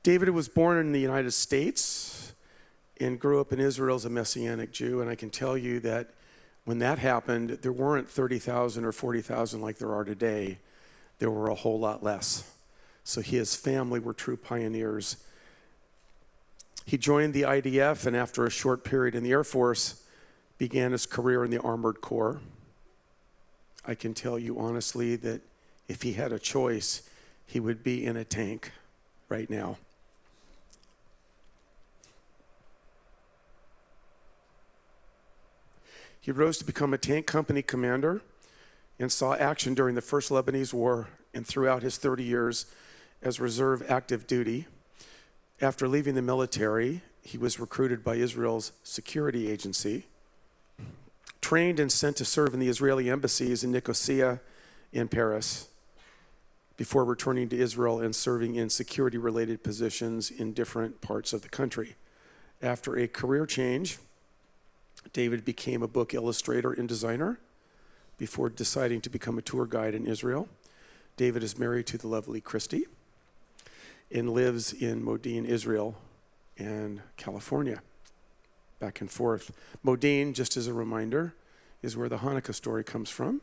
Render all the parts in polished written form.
David was born in the United States and grew up in Israel as a Messianic Jew, and I can tell you that when that happened, there weren't 30,000 or 40,000 like there are today. There were a whole lot less. So his family were true pioneers. He joined the IDF, and after a short period in the Air Force, began his career in the Armored Corps. I can tell you honestly that if he had a choice, he would be in a tank right now. He rose to become a tank company commander and saw action during the First Lebanese War and throughout his 30 years as reserve active duty. After leaving the military, he was recruited by Israel's security agency, trained and sent to serve in the Israeli embassies in Nicosia and Paris, before returning to Israel and serving in security-related positions in different parts of the country. After a career change, David became a book illustrator and designer before deciding to become a tour guide in Israel. David is married to the lovely Christy and lives in Modine, Israel, and California, back and forth. Modine, just as a reminder, is where the Hanukkah story comes from.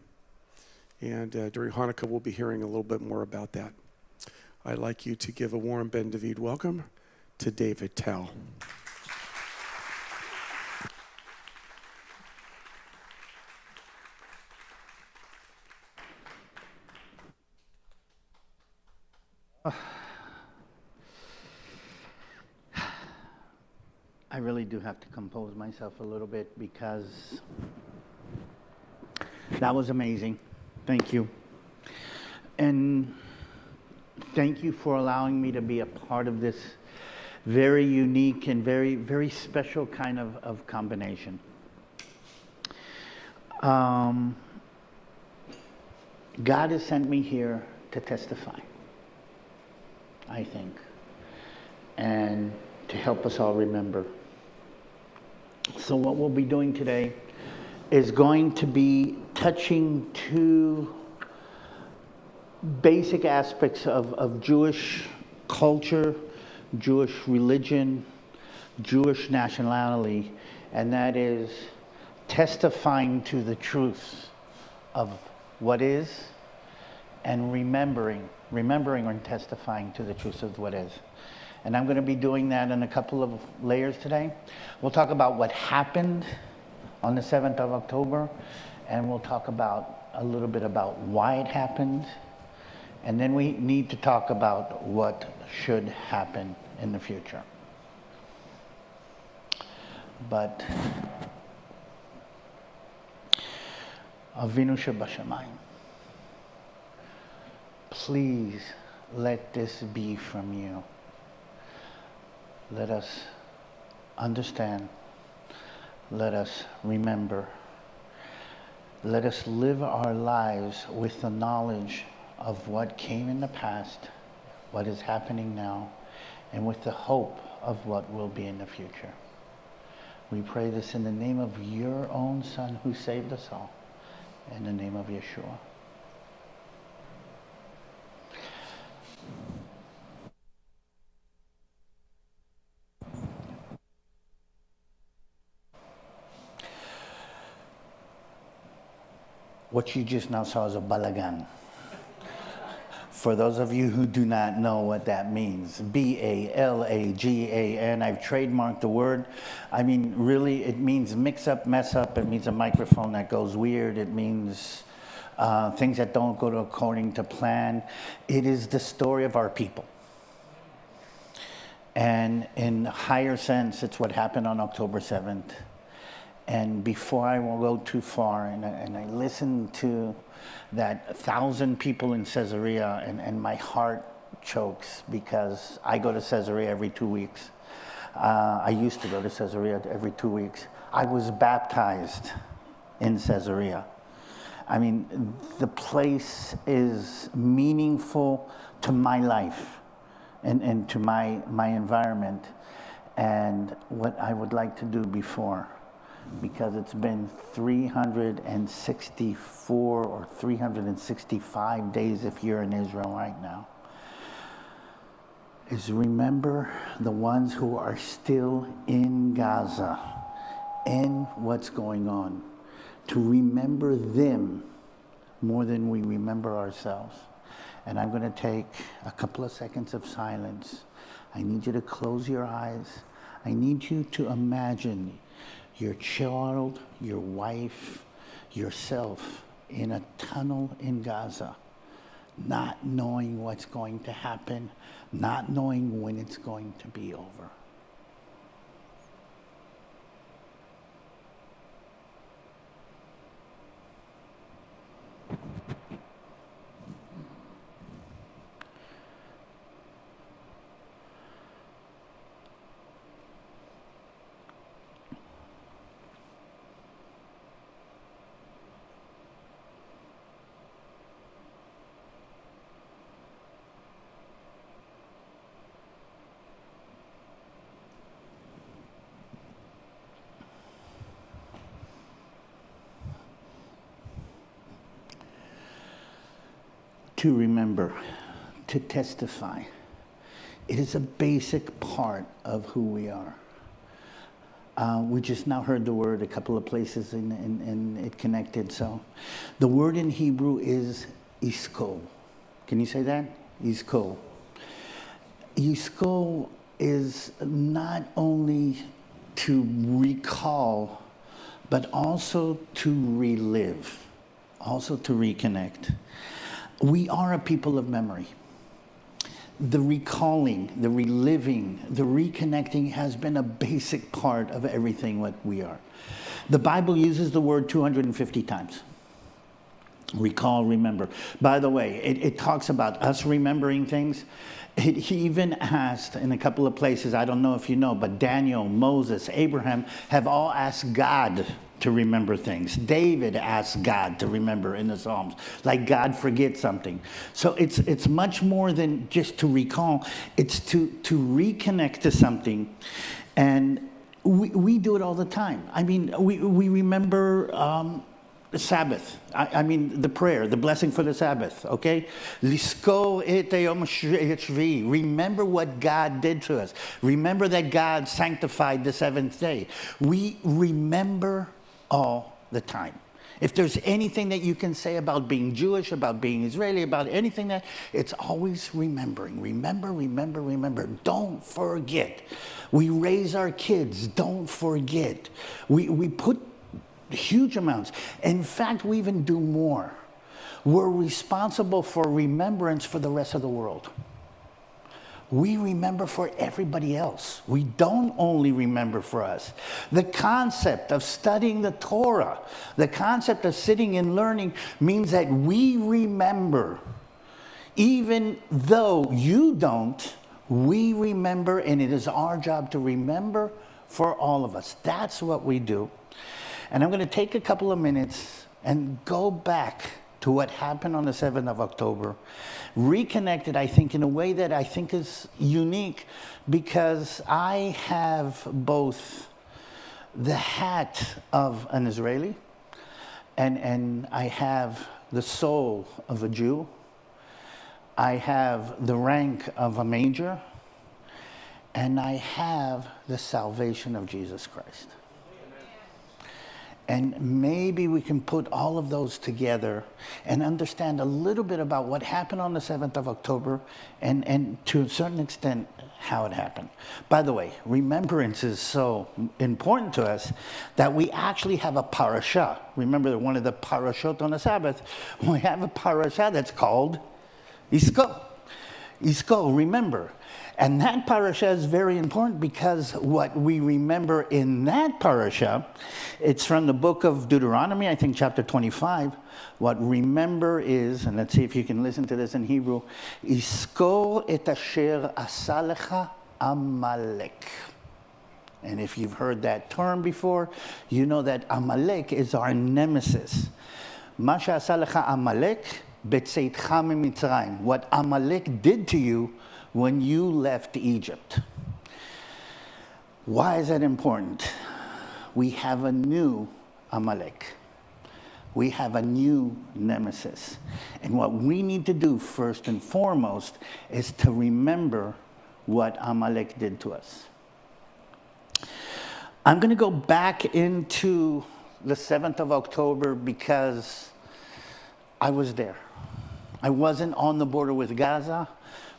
And during Hanukkah, we'll be hearing a little bit more about that. I'd like you to give a warm Ben David welcome to David Tell. I really do have to compose myself a little bit because that was amazing. Thank you. And thank you for allowing me to be a part of this very unique and very, very special kind of combination. God has sent me here to testify, I think, and to help us all remember. So what we'll be doing today is going to be touching two basic aspects of Jewish culture, Jewish religion, Jewish nationality, and that is testifying to the truth of what is and remembering and testifying to the truth of what is. And I'm going to be doing that in a couple of layers today. We'll talk about what happened on the 7th of October, and we'll talk about a little bit about why it happened. And then we need to talk about what should happen in the future. But Avinu Shebashamayim, please let this be from you. Let us understand. Let us remember. Let us live our lives with the knowledge of what came in the past, what is happening now, and with the hope of what will be in the future. We pray this in the name of your own Son who saved us all, in the name of Yeshua. What you just now saw is a balagan. For those of you who do not know what that means, B-A-L-A-G-A-N, I've trademarked the word. I mean, really, it means mix up, mess up. It means a microphone that goes weird. It means things that don't go according to plan. It is the story of our people. And in a higher sense, it's what happened on October 7th. And before I will go too far, and I listened to that 1,000 people in Caesarea, and my heart chokes because I go to Caesarea every 2 weeks. I used to go to Caesarea every 2 weeks. I was baptized in Caesarea. I mean, the place is meaningful to my life and to my environment. And what I would like to do before, because it's been 364 or 365 days if you're in Israel right now. is remember the ones who are still in Gaza and what's going on. To remember them more than we remember ourselves. And I'm going to take a couple of seconds of silence. I need you to close your eyes. I need you to imagine your child, your wife, yourself in a tunnel in Gaza, not knowing what's going to happen, not knowing when it's going to be over. To remember, to testify. It is a basic part of who we are. We just now heard the word a couple of places and it connected. So the word in Hebrew is isko. Can you say that? Isko. Isko is not only to recall, but also to relive, also to reconnect. We are a people of memory. The recalling, the reliving, the reconnecting has been a basic part of everything what we are. The Bible uses the word 250 times. Recall, remember. By the way, it talks about us remembering things. He even asked in a couple of places, I don't know if you know, but Daniel, Moses, Abraham have all asked God to remember things. David asked God to remember in the Psalms, like God forgets something. So it's much more than just to recall. It's to reconnect to something. And we do it all the time. I mean, we remember the Sabbath. I mean, the prayer, the blessing for the Sabbath, okay? Lisko et yom shvi. Remember what God did to us. Remember that God sanctified the seventh day. We remember all the time. If there's anything that you can say about being Jewish, about being Israeli, about anything that, it's always remembering. Remember, remember, remember. Don't forget. We raise our kids. Don't forget. We put huge amounts. In fact, we even do more. We're responsible for remembrance for the rest of the world. We remember for everybody else. We don't only remember for us. The concept of studying the Torah, the concept of sitting and learning means that we remember. Even though you don't, we remember, and it is our job to remember for all of us. That's what we do. And I'm going to take a couple of minutes and go back to what happened on the 7th of October. Reconnected, I think, in a way that I think is unique, because I have both the hat of an Israeli and I have the soul of a Jew. I have the rank of a major, and I have the salvation of Jesus Christ. And maybe we can put all of those together and understand a little bit about what happened on the 7th of October and to a certain extent how it happened. By the way, remembrance is so important to us that we actually have a parasha. Remember one of the parashot on the Sabbath? We have a parasha that's called Isko. Isko, remember. And that parasha is very important, because what we remember in that parasha, it's from the book of Deuteronomy, I think chapter 25. What remember is, and let's see if you can listen to this in Hebrew, Isko et asher asa lecha Amalek. And if you've heard that term before, you know that Amalek is our nemesis. Ma she'asa lecha Amalek b'tzeitcha miMitzrayim. What Amalek did to you when you left Egypt. Why is that important? We have a new Amalek. We have a new nemesis. And what we need to do first and foremost is to remember what Amalek did to us. I'm going to go back into the 7th of October because I was there. I wasn't on the border with Gaza,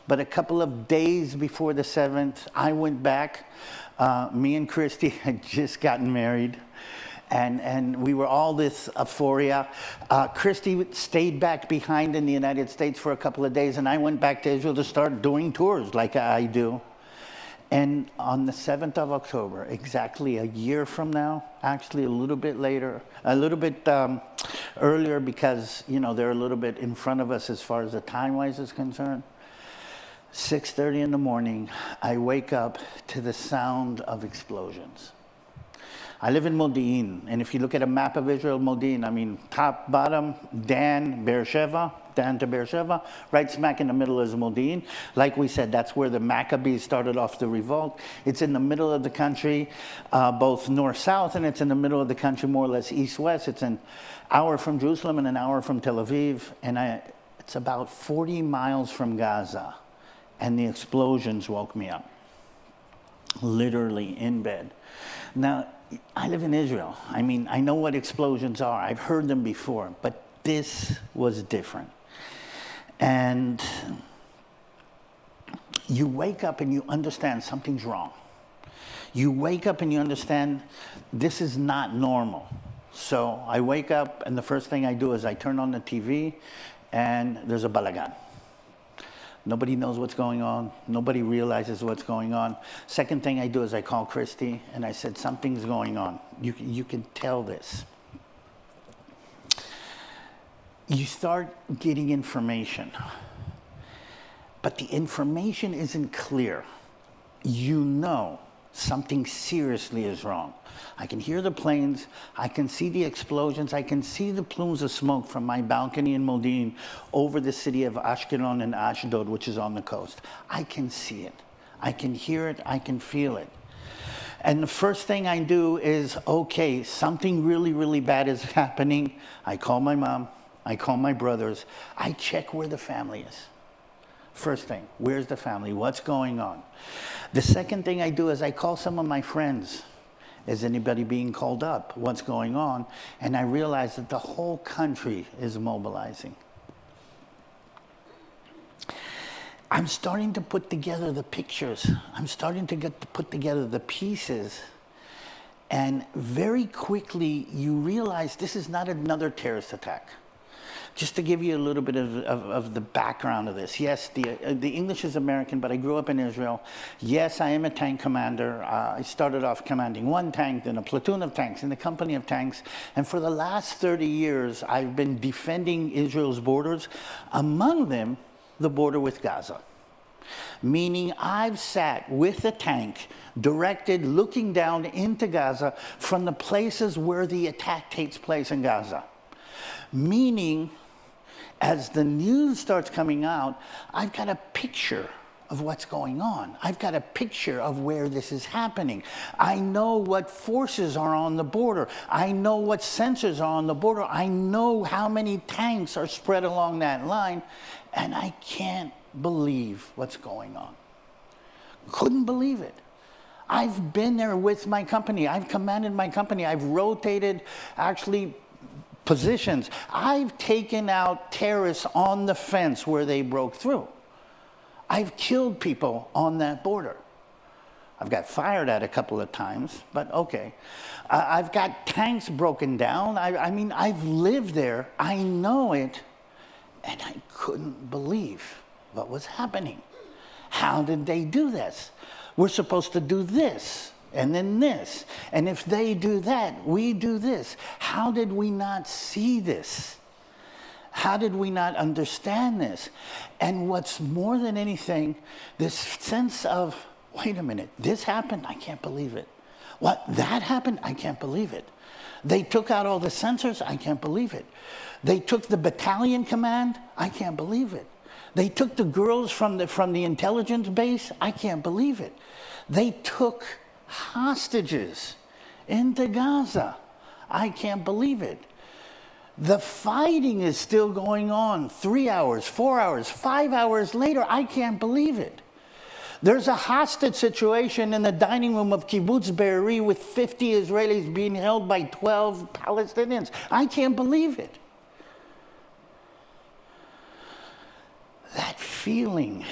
but a couple of days before the 7th, I went back. Me and Christy had just gotten married, and we were all this euphoria. Christy stayed back behind in the United States for a couple of days, and I went back to Israel to start doing tours like I do. And on the 7th of October, exactly a year from now, actually a little bit later, a little bit earlier because, you know, they're a little bit in front of us as far as the time-wise is concerned. 6:30 in the morning, I wake up to the sound of explosions. I live in Modi'in, and if you look at a map of Israel, Modi'in, I mean, top, bottom, Dan, Beersheba, Dan to Beersheba, right smack in the middle is Modi'in. Like we said, that's where the Maccabees started off the revolt. It's in the middle of the country, both north-south, and it's in the middle of the country, more or less east-west. It's an hour from Jerusalem and an hour from Tel Aviv, and it's about 40 miles from Gaza, and the explosions woke me up, literally in bed. Now, I live in Israel. I mean, I know what explosions are. I've heard them before, but this was different. And you wake up and you understand something's wrong. You wake up and you understand this is not normal. So I wake up and the first thing I do is I turn on the TV and there's a balagan. Nobody knows what's going on. Nobody realizes what's going on. Second thing I do is I call Christy and I said, something's going on. You can tell this. You start getting information, but the information isn't clear. You know something seriously is wrong. I can hear the planes, I can see the explosions, I can see the plumes of smoke from my balcony in Modi'in over the city of Ashkelon and Ashdod, which is on the coast. I can see it, I can hear it, I can feel it. And the first thing I do is, okay, something really, really bad is happening. I call my mom, I call my brothers, I check where the family is. First thing, where's the family? What's going on? The second thing I do is I call some of my friends. Is anybody being called up? What's going on? And I realize that the whole country is mobilizing. I'm starting to put together the pictures. I'm starting to put together the pieces. And very quickly, you realize this is not another terrorist attack. Just to give you a little bit of the background of this. Yes, the English is American, but I grew up in Israel. Yes, I am a tank commander. I started off commanding one tank, then a platoon of tanks, and a company of tanks. And for the last 30 years, I've been defending Israel's borders, among them, the border with Gaza. Meaning I've sat with a tank, directed, looking down into Gaza from the places where the attack takes place in Gaza. Meaning, as the news starts coming out, I've got a picture of what's going on. I've got a picture of where this is happening. I know what forces are on the border. I know what sensors are on the border. I know how many tanks are spread along that line, and I can't believe what's going on. Couldn't believe it. I've been there with my company. I've commanded my company. I've rotated, actually, positions. I've taken out terrorists on the fence where they broke through. I've killed people on that border. I've got fired at a couple of times, but okay. I've got tanks broken down. I mean, I've lived there. I know it. And I couldn't believe what was happening. How did they do this? We're supposed to do this. And then this. And if they do that, we do this. How did we not see this? How did we not understand this? And what's more than anything, this sense of, wait a minute, this happened? I can't believe it. What, that happened? I can't believe it. They took out all the sensors? I can't believe it. They took the battalion command? I can't believe it. They took the girls from the intelligence base? I can't believe it. They took hostages into Gaza. I can't believe it. The fighting is still going on 3 hours, 4 hours, 5 hours later. I can't believe it. There's a hostage situation in the dining room of Kibbutz Be'eri with 50 Israelis being held by 12 Palestinians. I can't believe it. That feeling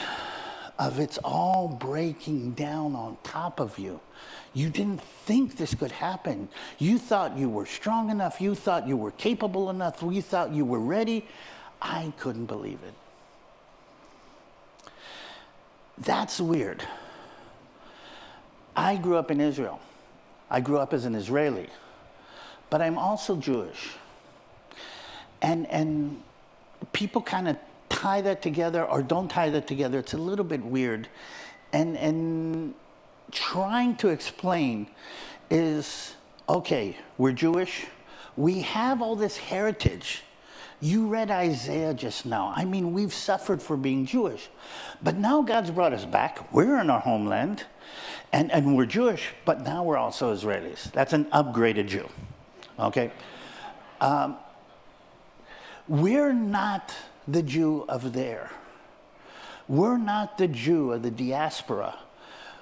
of it's all breaking down on top of you. You didn't think this could happen. You thought you were strong enough. You thought you were capable enough. You thought you were ready. I couldn't believe it. That's weird. I grew up in Israel. I grew up as an Israeli. But I'm also Jewish. And people kind of tie that together or don't tie that together. It's a little bit weird. And trying to explain is, okay, we're Jewish. We have all this heritage. You read Isaiah just now. I mean, we've suffered for being Jewish. But now God's brought us back. We're in our homeland. And we're Jewish, but now we're also Israelis. That's an upgraded Jew. Okay? We're not the Jew of there. We're not the Jew of the diaspora.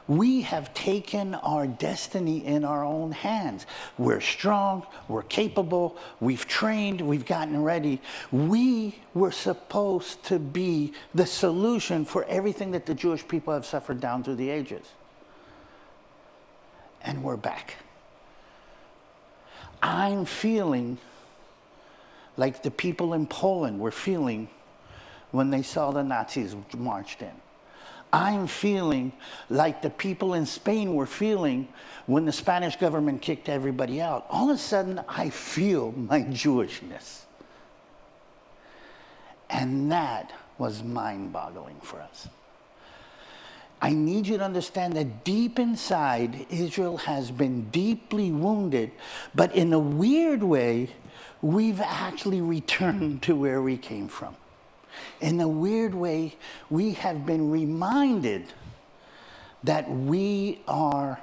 We have taken our destiny in our own hands. We're strong, we're capable, we've trained, we've gotten ready. We were supposed to be the solution for everything that the Jewish people have suffered down through the ages. And we're back. I'm feeling like the people in Poland were feeling when they saw the Nazis marched in. I'm feeling like the people in Spain were feeling when the Spanish government kicked everybody out. All of a sudden, I feel my Jewishness. And that was mind-boggling for us. I need you to understand that deep inside, Israel has been deeply wounded, but in a weird way, we've actually returned to where we came from. In a weird way, we have been reminded that we are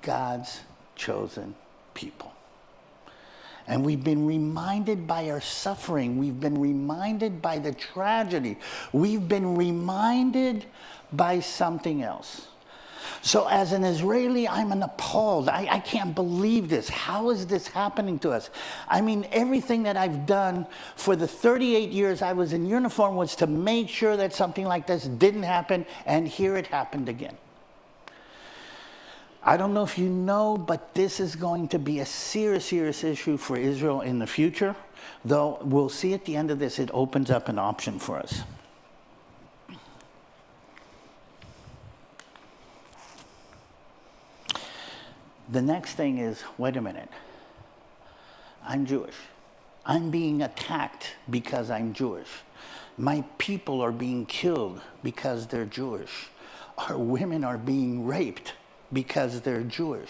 God's chosen people. And we've been reminded by our suffering. We've been reminded by the tragedy. We've been reminded by something else. So as an Israeli, I'm appalled. I can't believe this. How is this happening to us? I mean, everything that I've done for the 38 years I was in uniform was to make sure that something like this didn't happen, and here it happened again. I don't know if you know, but this is going to be a serious, serious issue for Israel in the future, though we'll see at the end of this, it opens up an option for us. The next thing is, wait a minute, I'm Jewish. I'm being attacked because I'm Jewish. My people are being killed because they're Jewish. Our women are being raped because they're Jewish.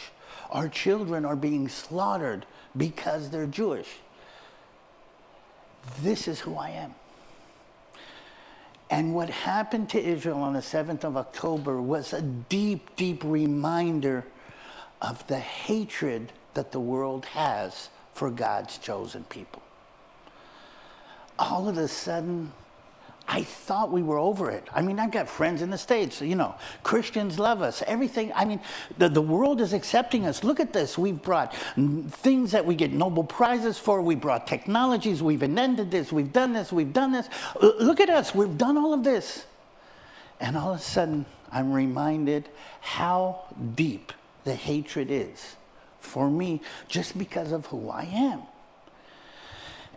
Our children are being slaughtered because they're Jewish. This is who I am. And what happened to Israel on the 7th of October was a deep, deep reminder of the hatred that the world has for God's chosen people. All of a sudden, I thought we were over it. I mean, I've got friends in the States, you know, Christians love us, everything. I mean, the world is accepting us. Look at this. We've brought things that we get Nobel Prizes for. We brought technologies. We've invented this. We've done this. We've done this. Look at us. We've done all of this. And all of a sudden, I'm reminded how deep the hatred is for me just because of who I am.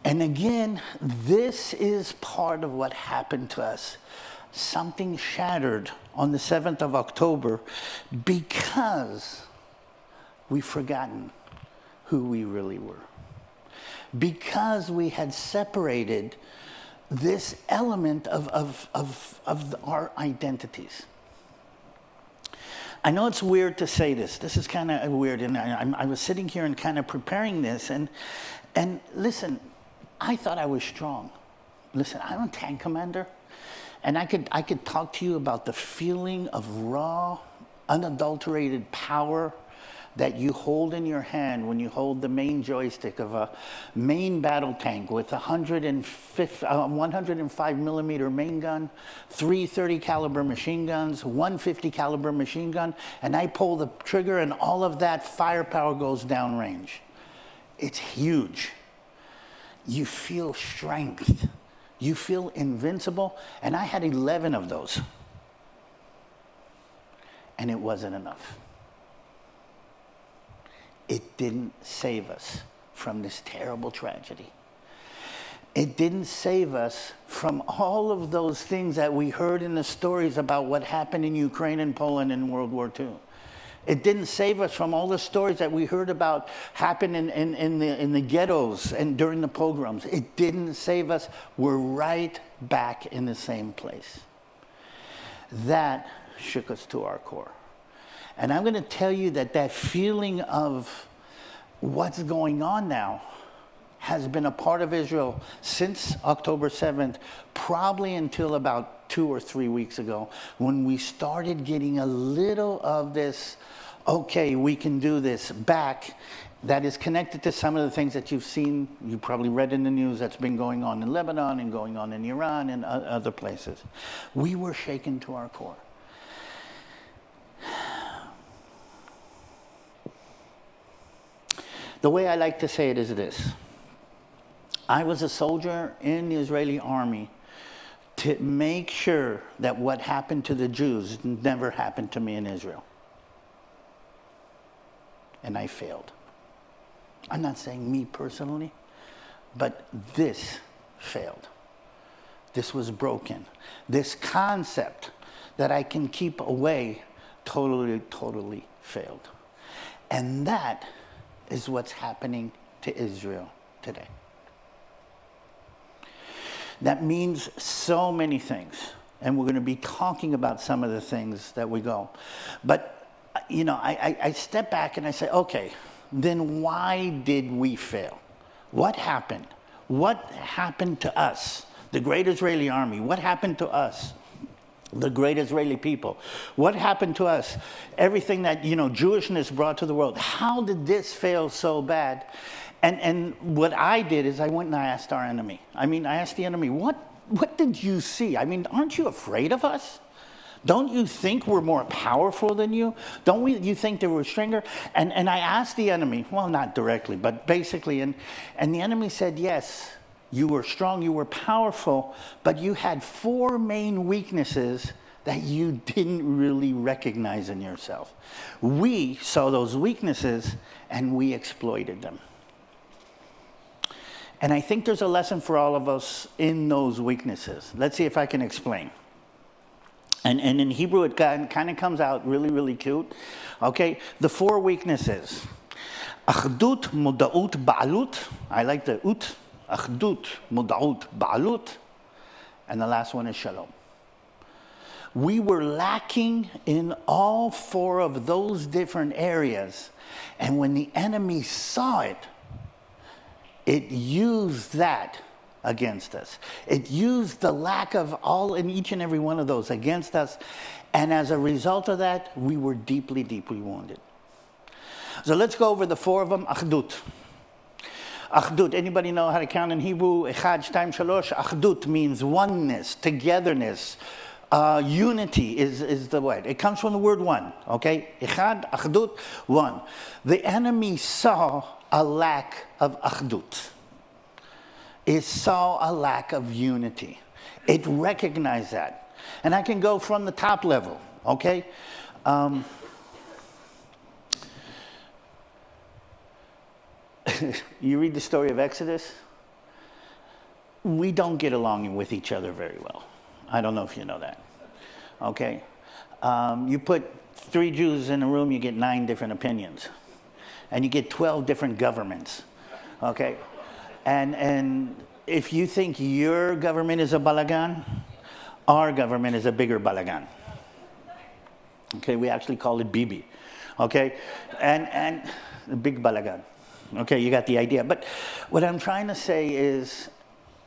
And again, this is part of what happened to us. Something shattered on the 7th of October because we've forgotten who we really were. Because we had separated this element of our identities. I know it's weird to say this. This is kind of weird. And I was sitting here and kind of preparing this. And listen, I thought I was strong. Listen, I'm a tank commander. And I could talk to you about the feeling of raw, unadulterated power that you hold in your hand when you hold the main joystick of a main battle tank with a 105 millimeter main gun, 330 caliber machine guns, 150 caliber machine gun, and I pull the trigger and all of that firepower goes downrange. It's huge. You feel strength. You feel invincible. And I had 11 of those. And it wasn't enough. It didn't save us from this terrible tragedy. It didn't save us from all of those things that we heard in the stories about what happened in Ukraine and Poland in World War II. It didn't save us from all the stories that we heard about happen in the ghettos and during the pogroms. It didn't save us. We're right back in the same place. That shook us to our core. And I'm going to tell you that feeling of what's going on now has been a part of Israel since October 7th, probably until about 2 or 3 weeks ago, when we started getting a little of this, okay, we can do this back, that is connected to some of the things that you've seen, you probably read in the news that's been going on in Lebanon and going on in Iran and other places. We were shaken to our core. The way I like to say it is this. I was a soldier in the Israeli army to make sure that what happened to the Jews never happened to me in Israel. And I failed. I'm not saying me personally, but this failed. This was broken. This concept that I can keep away totally failed. And that is what's happening to Israel today. That means so many things. And we're going to be talking about some of the things that we go. But, you know, I step back and I say, okay, then why did we fail? What happened? What happened to us? The great Israeli army. What happened to us? The great Israeli people. What happened to us? Everything that, you know, Jewishness brought to the world. How did this fail so bad? And what I did is I went and I asked our enemy. I asked the enemy, what did you see? Aren't you afraid of us? Don't you think we're more powerful than you? Don't you think that we're stronger? And I asked the enemy, well, not directly, but basically, and the enemy said, yes, you were strong, you were powerful, but you had 4 main weaknesses that you didn't really recognize in yourself. We saw those weaknesses and we exploited them. And I think there's a lesson for all of us in those weaknesses. Let's see if I can explain. And in Hebrew, it kind of comes out really cute. Okay, the 4 weaknesses. Achdut, muda'ut, ba'alut. I like the ut. Achdut, muda'ut, ba'alut. And the last one is shalom. We were lacking in all 4 of those different areas. And when the enemy saw it, it used that against us. It used the lack of all in each and every one of those against us. And as a result of that, we were deeply wounded. So let's go over the 4 of them. Achdut. Achdut. Anybody know how to count in Hebrew? Echad, shtayim, shalosh. Achdut means oneness, togetherness. Unity is the word. It comes from the word one. Okay? Echad, achdut, one. The enemy saw a lack of achdut. It saw a lack of unity. It recognized that. And I can go from the top level, okay? You read the story of Exodus. We don't get along with each other very well. I don't know if you know that, okay? You put 3 Jews in a room, you get 9 different opinions. And you get 12 different governments, okay? And if you think your government is a balagan, our government is a bigger balagan. Okay, we actually call it Bibi, okay? And big balagan. Okay, you got the idea. But what I'm trying to say is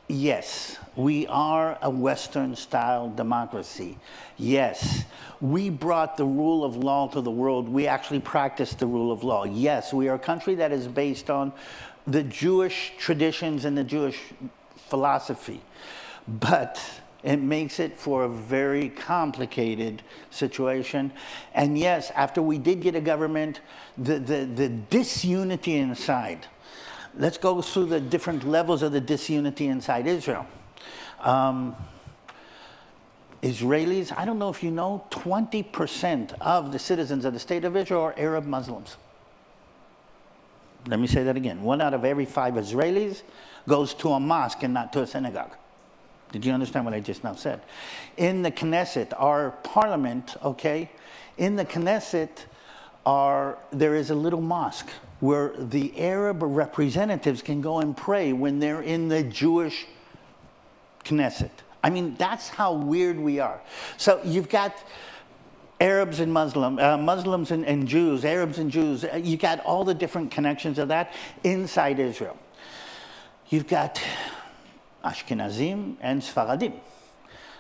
Yes, we are a Western-style democracy. Yes, we brought the rule of law to the world. We actually practice the rule of law. Yes, we are a country that is based on the Jewish traditions and the Jewish philosophy. But it makes it for a very complicated situation. And yes, after we did get a government, the disunity inside. Let's go through the different levels of the disunity inside Israel. Israelis, I don't know if you know, 20% of the citizens of the state of Israel are Arab Muslims. Let me say that again. 1 out of every 5 Israelis goes to a mosque and not to a synagogue. Did you understand what I just now said? In the Knesset, our parliament, okay, in the Knesset, there is a little mosque where the Arab representatives can go and pray when they're in the Jewish Knesset. I mean, that's how weird we are. So you've got Arabs and Muslims and Jews, Arabs and Jews. You've got all the different connections of that inside Israel. You've got Ashkenazim and Sfaradim.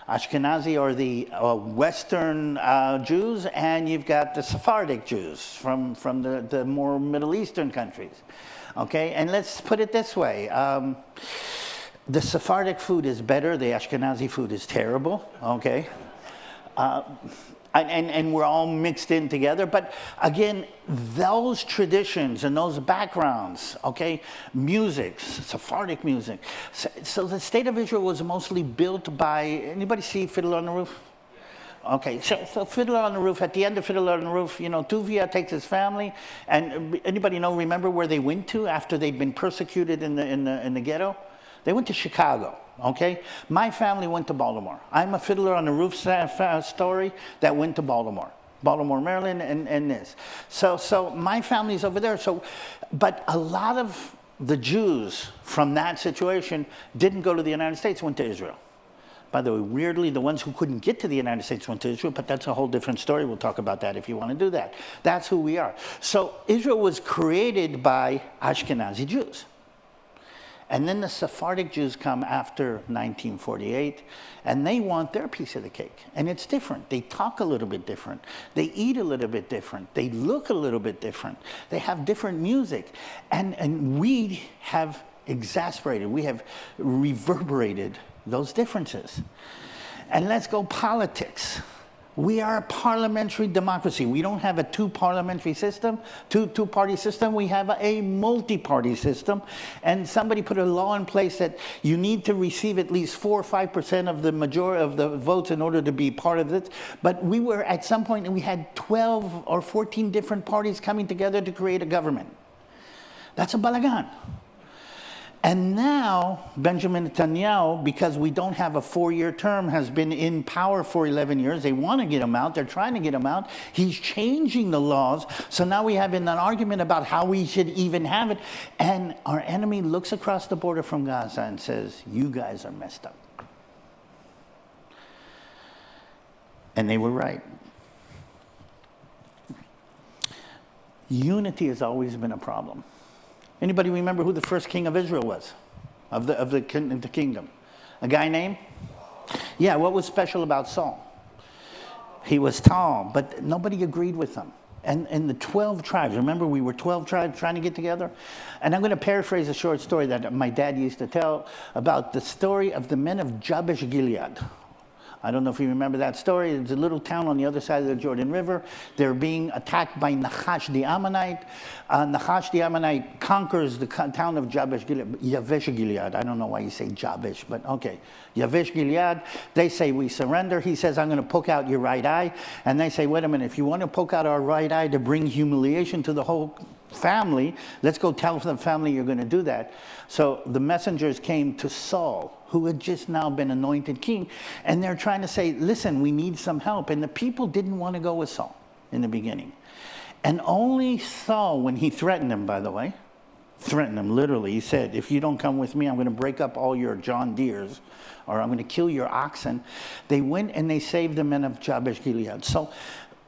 Ashkenazi are the Western Jews, and you've got the Sephardic Jews from the more Middle Eastern countries. Okay, and let's put it this way. The Sephardic food is better, the Ashkenazi food is terrible, okay? And we're all mixed in together. But again, those traditions and those backgrounds, okay, music, Sephardic music. So the state of Israel was mostly built by, anybody see Fiddler on the Roof? Okay, so Fiddler on the Roof, at the end of Fiddler on the Roof, you know, Tuvia takes his family, and anybody remember where they went to after they'd been persecuted in the ghetto? They went to Chicago, okay? My family went to Baltimore. I'm a Fiddler on the Roof story that went to Baltimore, Maryland, and this. So my family's over there. But a lot of the Jews from that situation didn't go to the United States, went to Israel. By the way, weirdly, the ones who couldn't get to the United States went to Israel, but that's a whole different story. We'll talk about that if you want to do that. That's who we are. So Israel was created by Ashkenazi Jews. And then the Sephardic Jews come after 1948, and they want their piece of the cake. And it's different. They talk a little bit different. They eat a little bit different. They look a little bit different. They have different music. And we have exasperated, we have reverberated those differences. And let's go politics. We are a parliamentary democracy. We don't have a two-party system. We have a multi-party system. And somebody put a law in place that you need to receive at least 4 or 5% of the majority of the votes in order to be part of this. But we were at some point, and we had 12 or 14 different parties coming together to create a government. That's a balagan. And now, Benjamin Netanyahu, because we don't have a 4-year term, has been in power for 11 years. They want to get him out. They're trying to get him out. He's changing the laws. So now we have an argument about how we should even have it. And our enemy looks across the border from Gaza and says, you guys are messed up. And they were right. Unity has always been a problem. Anybody remember who the first king of Israel was, of the kingdom? A guy named? Yeah, what was special about Saul? He was tall, but nobody agreed with him. And the 12 tribes, remember we were 12 tribes trying to get together? And I'm going to paraphrase a short story that my dad used to tell about the story of the men of Jabesh Gilead. I don't know if you remember that story. It's a little town on the other side of the Jordan River. They're being attacked by Nachash the Ammonite. Nachash the Ammonite conquers the town of Jabesh Gilead. Yavesh Gilead. I don't know why you say Jabesh, but okay. Yavesh Gilead. They say, we surrender. He says, I'm going to poke out your right eye. And they say, wait a minute, if you want to poke out our right eye to bring humiliation to the whole family, let's go tell the family you're going to do that. So the messengers came to Saul, who had just now been anointed king, and they're trying to say, listen, we need some help. And the people didn't want to go with Saul in the beginning. And only Saul, when he threatened him, by the way, threatened him literally, he said, if you don't come with me, I'm going to break up all your John Deeres, or I'm going to kill your oxen. They went and they saved the men of Jabesh Gilead. So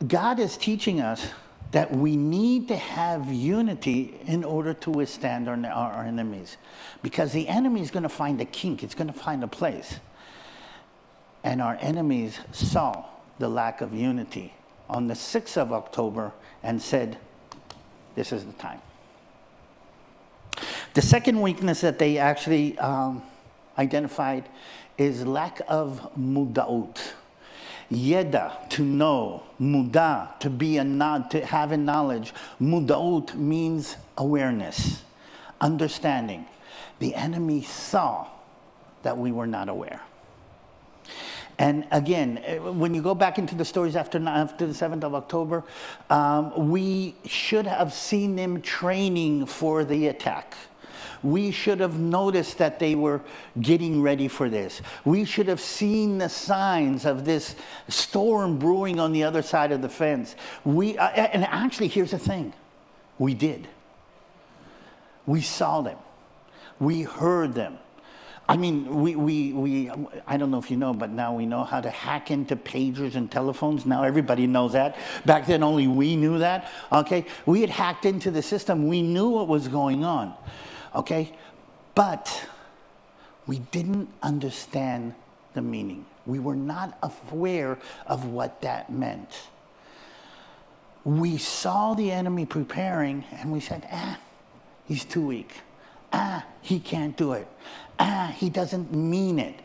God is teaching us that we need to have unity in order to withstand our enemies. Because the enemy is going to find a kink, it's going to find a place. And our enemies saw the lack of unity on the 6th of October and said, this is the time. The second weakness that they actually identified is lack of muda'ut. Yeda, to know. Muda, to have a knowledge. Muda'ut means awareness, understanding. The enemy saw that we were not aware. And again, when you go back into the stories after the 7th of October, we should have seen them training for the attack. We should have noticed that they were getting ready for this. We should have seen the signs of this storm brewing on the other side of the fence. And actually, here's the thing. We did. We saw them. We heard them. I mean, we I don't know if you know, but now we know how to hack into pagers and telephones. Now everybody knows that. Back then, only we knew that. Okay? We had hacked into the system. We knew what was going on. Okay? But we didn't understand the meaning. We were not aware of what that meant. We saw the enemy preparing, and we said, he's too weak. He can't do it. He doesn't mean it.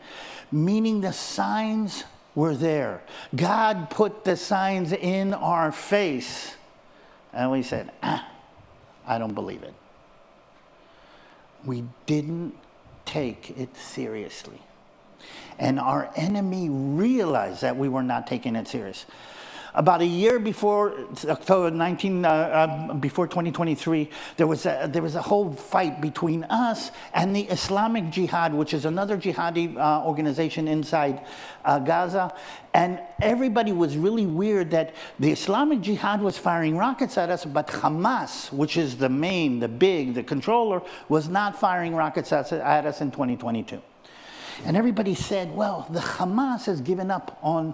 Meaning the signs were there. God put the signs in our face. And we said, I don't believe it. We didn't take it seriously. And our enemy realized that we were not taking it serious. About a year before October 19, before 2023, there was a whole fight between us and the Islamic Jihad, which is another jihadi organization inside Gaza. And everybody was really weird that the Islamic Jihad was firing rockets at us, but Hamas, which is the main, the big, the controller, was not firing rockets at us in 2022. And everybody said, well, the Hamas has given up on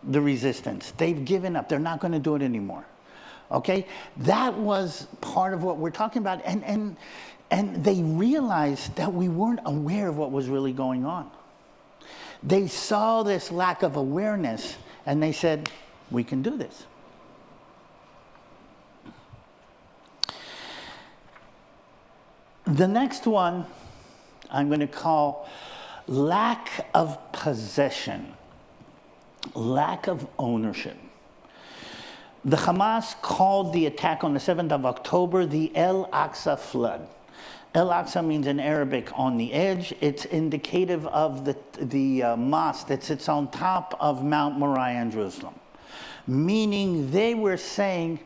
the resistance. They've given up. They're not going to do it anymore. Okay? That was part of what we're talking about. And they realized that we weren't aware of what was really going on. They saw this lack of awareness and they said, we can do this. The next one I'm going to call lack of possession. Lack of ownership. The Hamas called the attack on the 7th of October the El Aqsa flood. El Aqsa means in Arabic on the edge. It's indicative of the mosque that sits on top of Mount Moriah in Jerusalem. Meaning they were saying,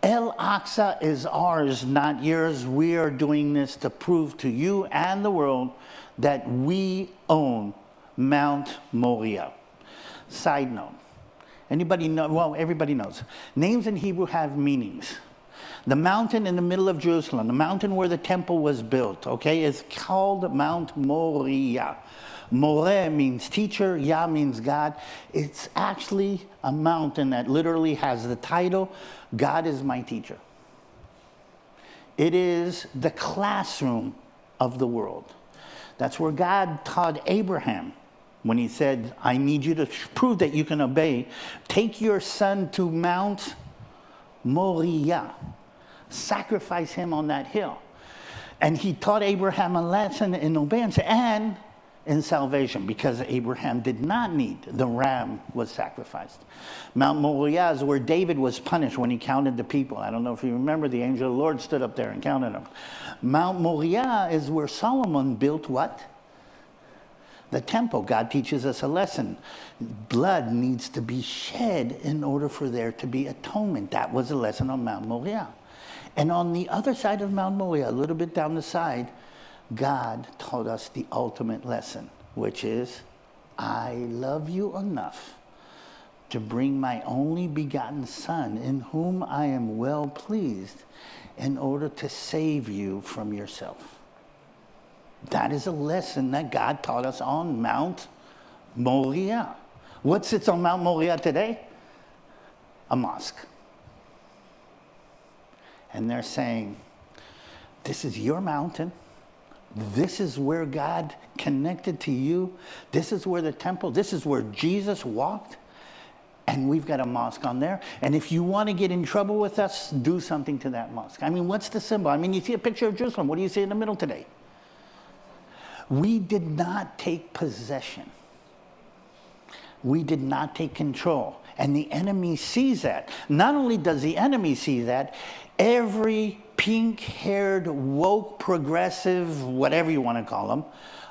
El Aqsa is ours, not yours. We are doing this to prove to you and the world that we own Mount Moriah. Side note, anybody know? Well, everybody knows. Names in Hebrew have meanings. The mountain in the middle of Jerusalem, the mountain where the temple was built, okay, is called Mount Moriah. Moreh means teacher, Yah means God. It's actually a mountain that literally has the title, God is my teacher. It is the classroom of the world. That's where God taught Abraham. When he said, I need you to prove that you can obey, take your son to Mount Moriah. Sacrifice him on that hill. And he taught Abraham a lesson in obedience and in salvation, because Abraham did not need, the ram was sacrificed. Mount Moriah is where David was punished when he counted the people. I don't know if you remember, the angel of the Lord stood up there and counted them. Mount Moriah is where Solomon built what? The temple. God teaches us a lesson. Blood needs to be shed in order for there to be atonement. That was a lesson on Mount Moriah. And on the other side of Mount Moriah, a little bit down the side, God taught us the ultimate lesson, which is, I love you enough to bring my only begotten Son, in whom I am well pleased, in order to save you from yourself. That is a lesson that God taught us on Mount Moriah. What sits on Mount Moriah today? A mosque. And they're saying, this is your mountain. This is where God connected to you. This is where the temple, this is where Jesus walked. And we've got a mosque on there. And if you want to get in trouble with us, do something to that mosque. I mean, what's the symbol? I mean, you see a picture of Jerusalem. What do you see in the middle today? We did not take possession. We did not take control. And the enemy sees that. Not only does the enemy see that, every pink-haired, woke, progressive, whatever you want to call them,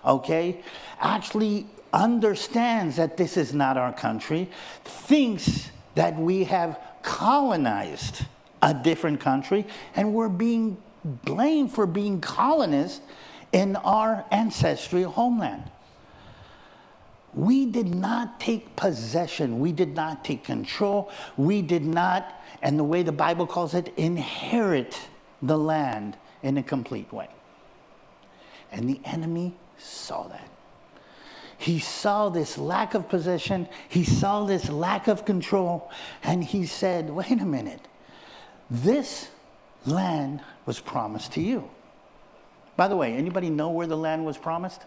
okay, actually understands that this is not our country, thinks that we have colonized a different country, and we're being blamed for being colonists in our ancestral homeland. We did not take possession. We did not take control. We did not, and the way the Bible calls it, inherit the land in a complete way. And the enemy saw that. He saw this lack of possession. He saw this lack of control. And he said, wait a minute. This land was promised to you. By the way, anybody know where the land was promised?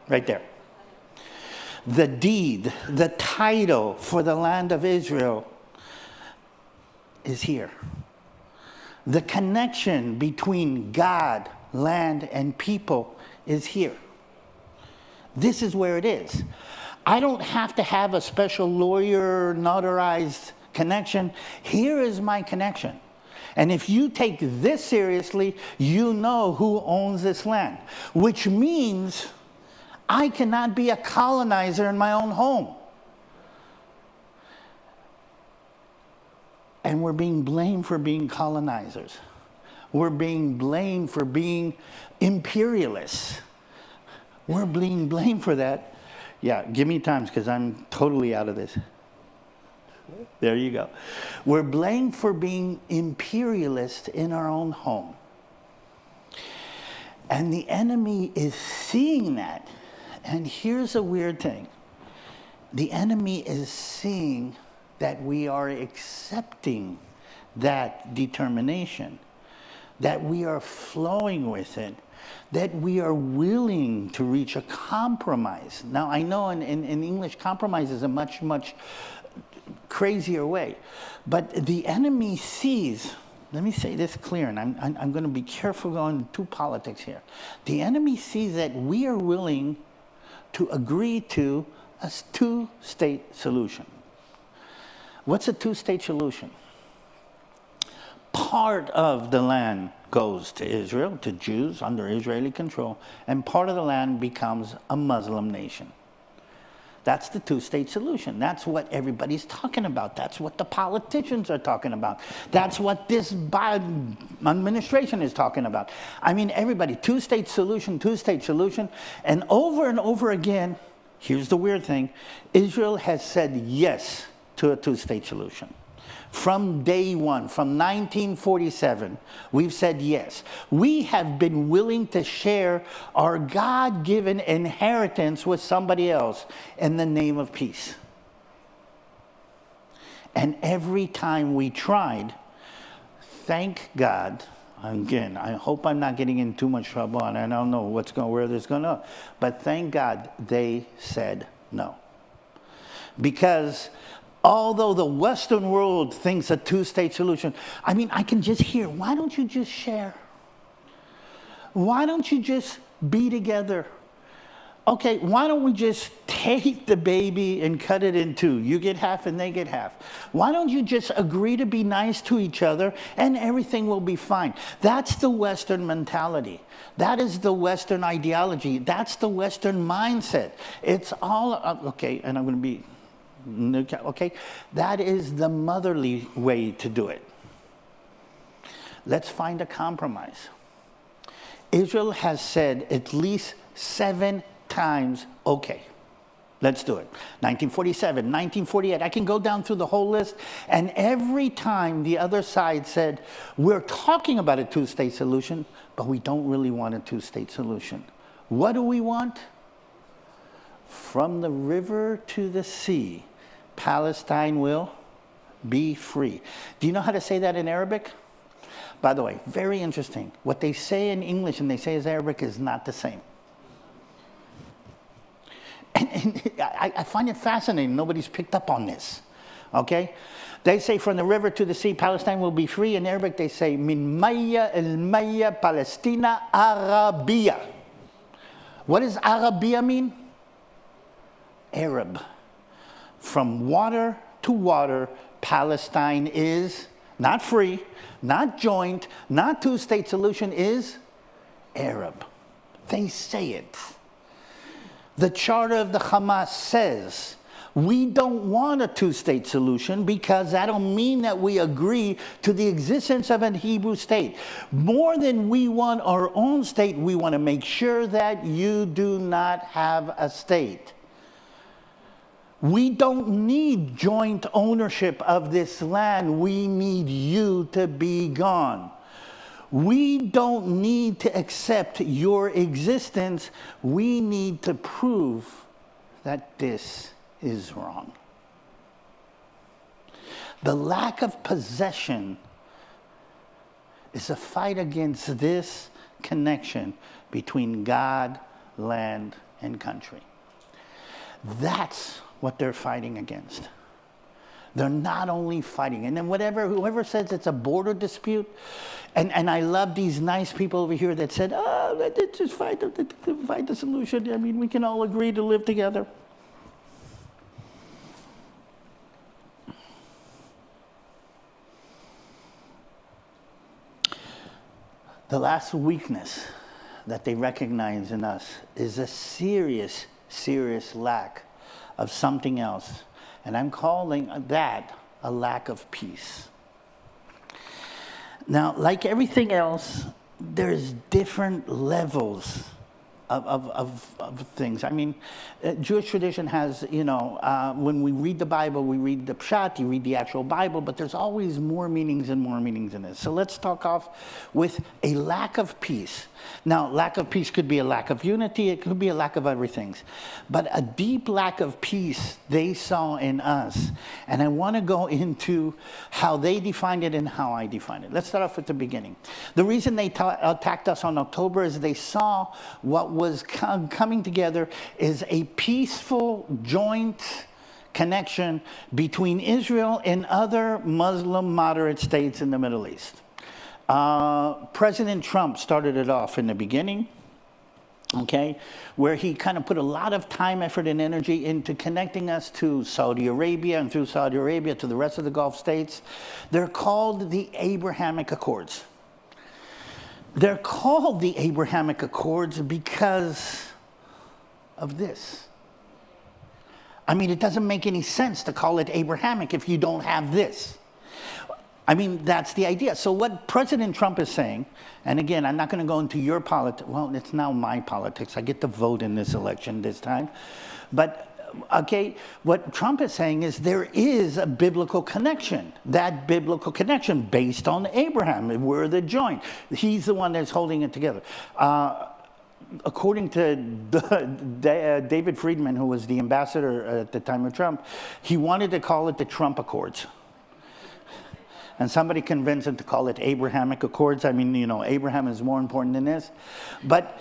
Right there. The deed, the title for the land of Israel is here. The connection between God, land, and people is here. This is where it is. I don't have to have a special lawyer notarized connection. Here is my connection. And if you take this seriously, you know who owns this land, which means I cannot be a colonizer in my own home. And we're being blamed for being colonizers. We're being blamed for being imperialists. We're being blamed for that. Yeah, give me times because I'm totally out of this. There you go. We're blamed for being imperialists in our own home. And the enemy is seeing that. And here's a weird thing. The enemy is seeing that we are accepting that determination, that we are flowing with it, that we are willing to reach a compromise. Now, I know in English, compromise is a much, much crazier way. But the enemy sees, let me say this clear, and I'm going to be careful going to politics here. The enemy sees that we are willing to agree to a two-state solution. What's a two-state solution? Part of the land goes to Israel, to Jews under Israeli control, and part of the land becomes a Muslim nation. That's the two-state solution. That's what everybody's talking about. That's what the politicians are talking about. That's what this Biden administration is talking about. I mean, everybody, two-state solution, and over again, here's the weird thing, Israel has said yes to a two-state solution. From day one, from 1947, we've said yes. We have been willing to share our God-given inheritance with somebody else in the name of peace. And every time we tried, thank God, again, I hope I'm not getting in too much trouble, and I don't know where this is going to go, but thank God they said no. Because although the Western world thinks a two-state solution, I mean, I can just hear, why don't you just share? Why don't you just be together? Okay, why don't we just take the baby and cut it in two? You get half and they get half. Why don't you just agree to be nice to each other and everything will be fine? That's the Western mentality. That is the Western ideology. That's the Western mindset. It's all, okay, and I'm going to be, okay, that is the motherly way to do it. Let's find a compromise. Israel has said at least 7 times, okay, let's do it. 1947, 1948, I can go down through the whole list, and every time the other side said, we're talking about a two-state solution, but we don't really want a two-state solution. What do we want? From the river to the sea, Palestine will Be free. Do you know how to say that in Arabic? By the way, very interesting. What they say in English and they say as Arabic is not the same. And I find it fascinating. Nobody's picked up on this. Okay? They say from the river to the sea, Palestine will be free. In Arabic, they say, Min Maya el Maya Palestina Arabia. What does Arabia mean? Arab. From water to water, Palestine is not free, not joint, not two-state solution, is Arab. They say it. The charter of the Hamas says, we don't want a two-state solution because that'll mean that we agree to the existence of a Hebrew state. More than we want our own state, we want to make sure that you do not have a state. We don't need joint ownership of this land. We need you to be gone. We don't need to accept your existence. We need to prove that this is wrong. The lack of possession is a fight against this connection between God, land, and country. That's what they're fighting against. They're not only fighting, and then whoever says it's a border dispute, and I love these nice people over here that said, oh, let's just fight the solution. I mean, we can all agree to live together. The last weakness that they recognize in us is a serious, serious lack of something else. And I'm calling that a lack of peace. Now, like everything else, there's different levels of things. I mean, Jewish tradition has, when we read the Bible, we read the Pshat, you read the actual Bible, but there's always more meanings and more meanings in this. So let's talk off with a lack of peace. Now, lack of peace could be a lack of unity, it could be a lack of everything. But a deep lack of peace they saw in us. And I want to go into how they defined it and how I defined it. Let's start off with the beginning. The reason they attacked us on October is they saw what was coming together is a peaceful joint connection between Israel and other Muslim moderate states in the Middle East. President Trump started it off in the beginning, okay, where he kind of put a lot of time, effort, and energy into connecting us to Saudi Arabia, and through Saudi Arabia to the rest of the Gulf states. They're called the Abrahamic Accords. They're called the Abrahamic Accords because of this. I mean, it doesn't make any sense to call it Abrahamic if you don't have this. I mean, that's the idea. So what President Trump is saying, and again, I'm not going to go into your politics. Well, it's now my politics. I get to vote in this election this time. But, okay, what Trump is saying is there is a biblical connection. That biblical connection based on Abraham. We're the joint. He's the one that's holding it together. According to David Friedman, who was the ambassador at the time of Trump, he wanted to call it the Trump Accords. And somebody convinced him to call it Abrahamic Accords. I mean, Abraham is more important than this. But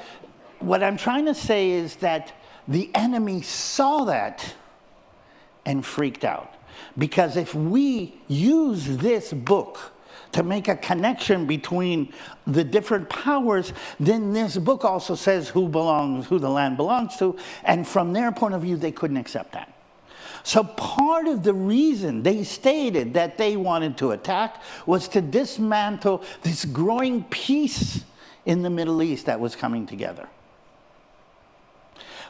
what I'm trying to say is that the enemy saw that and freaked out. Because if we use this book to make a connection between the different powers, then this book also says who the land belongs to. And from their point of view, they couldn't accept that. So part of the reason they stated that they wanted to attack was to dismantle this growing peace in the Middle East that was coming together.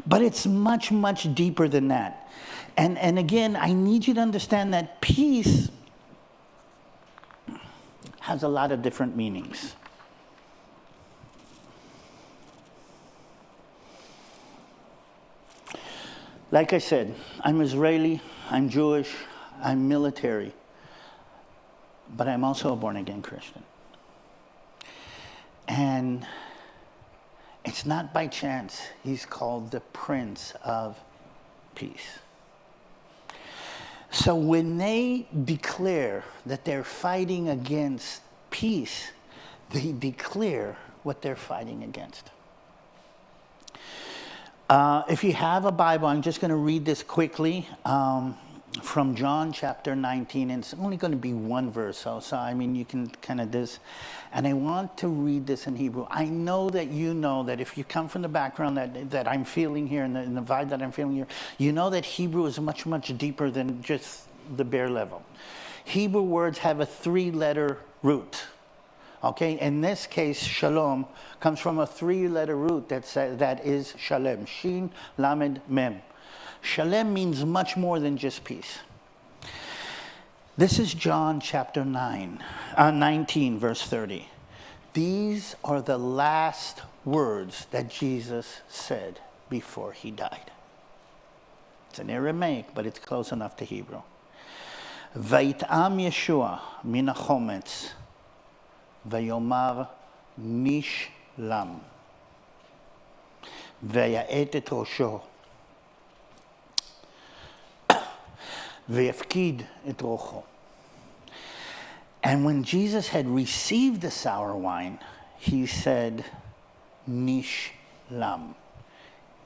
But it's much, much deeper than that. And again, I need you to understand that peace has a lot of different meanings. Like I said, I'm Israeli, I'm Jewish, I'm military, but I'm also a born-again Christian. And it's not by chance he's called the Prince of Peace. So when they declare that they're fighting against peace, they declare what they're fighting against. If you have a Bible, I'm just going to read this quickly from John chapter 19, and it's only going to be one verse. So I mean, you can kind of this, and I want to read this in Hebrew. I know that if you come from the background that I'm feeling here, and the vibe that I'm feeling here, you know that Hebrew is much, much deeper than just the bare level. Hebrew words have a 3-letter root. Okay, in this case, shalom comes from a 3-letter root that is shalem, shin, lamed, mem. Shalem means much more than just peace. This is John chapter 19, verse 30. These are the last words that Jesus said before he died. It's in Aramaic, but it's close enough to Hebrew. Vayit'am Yeshua min hachometz, vayomar nishlam, vaya'et et rosho, vayafkid et rocho. And when Jesus had received the sour wine, he said, Nishlam.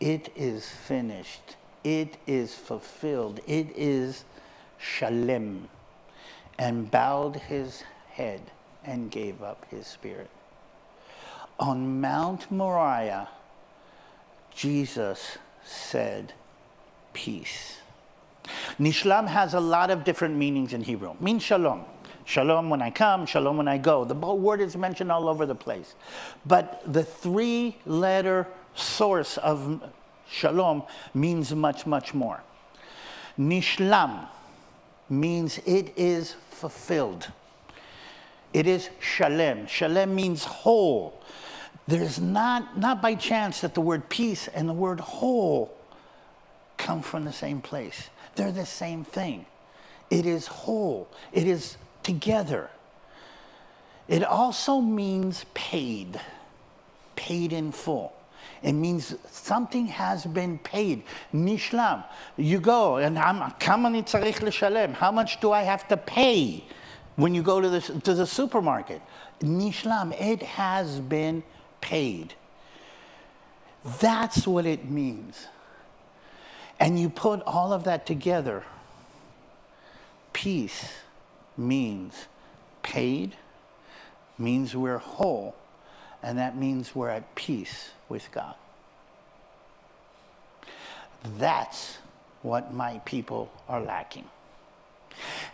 It is finished. It is fulfilled. It is shalem. And bowed his head and gave up his spirit. On Mount Moriah, Jesus said, peace. Nishlam has a lot of different meanings in Hebrew. It means shalom. Shalom when I come, shalom when I go. The word is mentioned all over the place. But the 3-letter source of shalom means much, much more. Nishlam means it is fulfilled. It is shalem. Shalem means whole. There's not by chance that the word peace and the word whole come from the same place. They're the same thing. It is whole. It is together. It also means paid in full. It means something has been paid. Nishlam. You go and kama ni tzarich l'shalem. How much do I have to pay when you go to the supermarket? Nishlam. It has been paid. That's what it means. And you put all of that together. Peace means paid, means we're whole, and that means we're at peace with God. That's what my people are lacking.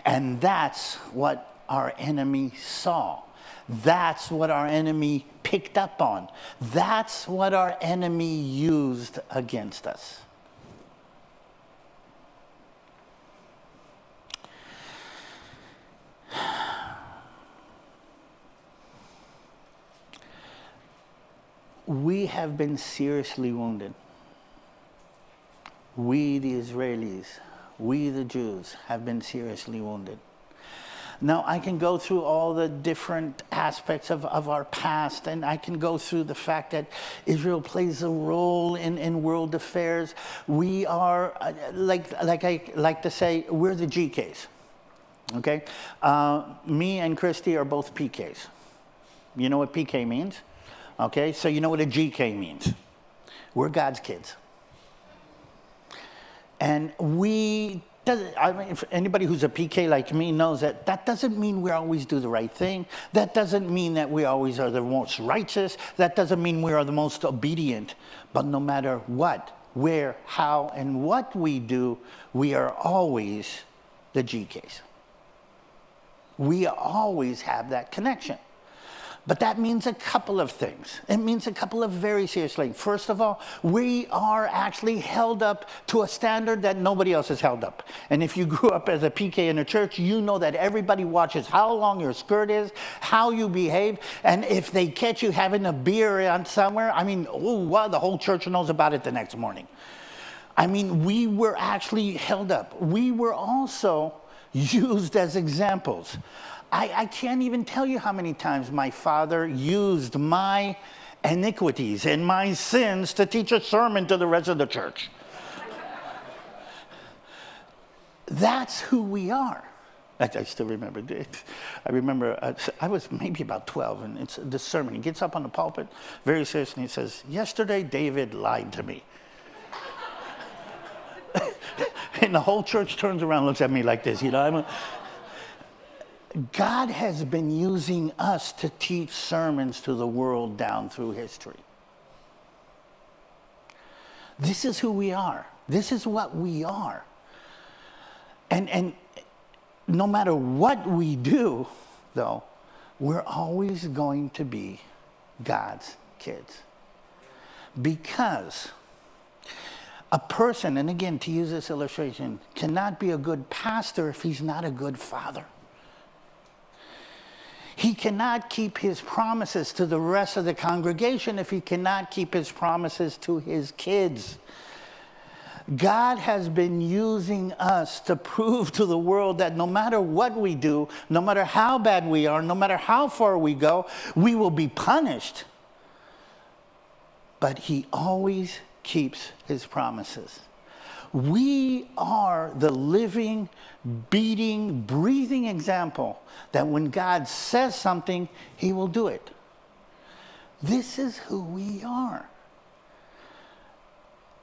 And that's what our enemy saw. That's what our enemy picked up on. That's what our enemy used against us. We have been seriously wounded. We, the Israelis, we, the Jews, have been seriously wounded. Now, I can go through all the different aspects of our past, and I can go through the fact that Israel plays a role in world affairs. We are, like I like to say, we're the GKs. Okay? Me and Christy are both PKs. You know what PK means? Okay, so you know what a GK means. We're God's kids. And if anybody who's a PK like me knows that doesn't mean we always do the right thing. That doesn't mean that we always are the most righteous. That doesn't mean we are the most obedient. But no matter what, where, how, and what we do, we are always the GKs. We always have that connection. But that means a couple of things. It means a couple of very serious things. First of all, we are actually held up to a standard that nobody else is held up. And if you grew up as a PK in a church, you know that everybody watches how long your skirt is, how you behave, and if they catch you having a beer on somewhere, I mean, the whole church knows about it the next morning. I mean, we were actually held up. We were also used as examples. I can't even tell you how many times my father used my iniquities and my sins to teach a sermon to the rest of the church. That's who we are. I still remember it. I remember I was maybe about 12, and it's the sermon. He gets up on the pulpit very serious, and he says, "Yesterday David lied to me." And the whole church turns around and looks at me like this. God has been using us to teach sermons to the world down through history. This is who we are. This is what we are. And no matter what we do, though, we're always going to be God's kids. Because a person, and again, to use this illustration, cannot be a good pastor if he's not a good father. He cannot keep his promises to the rest of the congregation if he cannot keep his promises to his kids. God has been using us to prove to the world that no matter what we do, no matter how bad we are, no matter how far we go, we will be punished. But he always keeps his promises. We are the living, beating, breathing example that when God says something, he will do it. This is who we are.